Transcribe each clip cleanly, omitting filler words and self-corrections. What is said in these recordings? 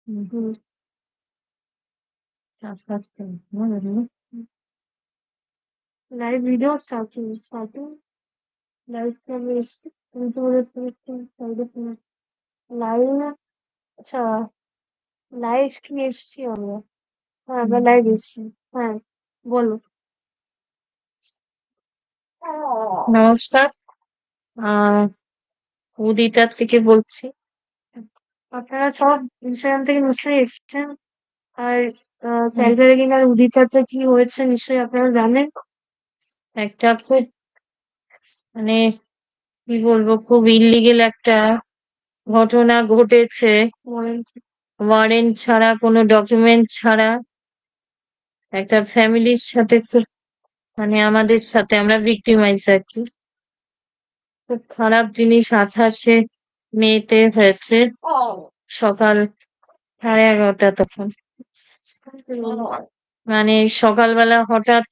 হুম, live video starting live ক্লাবে এসছি তুমি তো বলে তুমি একটু লাইভ আচ্ছা লাইভ কি এসছি আমরা হ্যাঁ আমরা লাইভ এসছি হ্যাঁ বলো নমস্কার আহ উদিতা থেকে বলছি আপনারা সব ইনস্টাগ্রাম থেকে নিশ্চয়ই এসেছেন আর ক্যালকাটা আর উদিতাতে কি হয়েছে নিশ্চয়ই আপনারা জানেন একটা খুব মানে কি বলবো খুব ইল্লিগেল একটা ঘটনা ঘটেছে ওয়ারেন্ট ছাড়া কোনো ডকুমেন্ট ছাড়া একটা ফ্যামিলির সাথে মানে আমাদের সাথে আমরা ভিক্টিমাইজ আর কি খুব খারাপ জিনিস 28শে মেতে হয়েছে সকাল 11:30 তখন মানে সকালবেলা হঠাৎ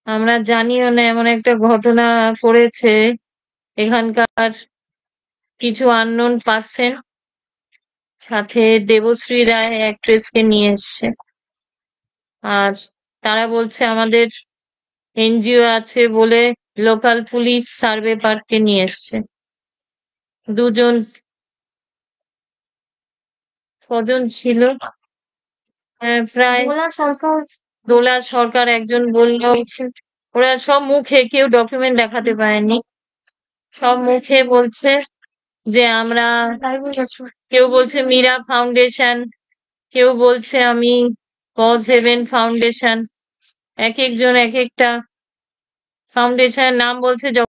আমরা জানিও না এমন একটা ঘটনা করেছে এখানকার কিছু আননোন পার্সন সাথে দেবশ্রী রায় অ্যাক্ট্রেসকে নিয়ে এসছে আর তারা বলছে আমাদের এনজিও আছে বলে লোকাল পুলিশ সার্ভে পার্কে নিয়ে এসছে দুজন কজন ছিল প্রায় দোলা সরকার একজন বললো ওরা সব মুখে কেউ ডকুমেন্ট দেখাতে পারেনি সব মুখে বলছে যে আমরা কেউ বলছে মীরা ফাউন্ডেশন কেউ বলছে আমি কজ হেভেন ফাউন্ডেশন এক একজন এক একটা ফাউন্ডেশনের নাম বলছে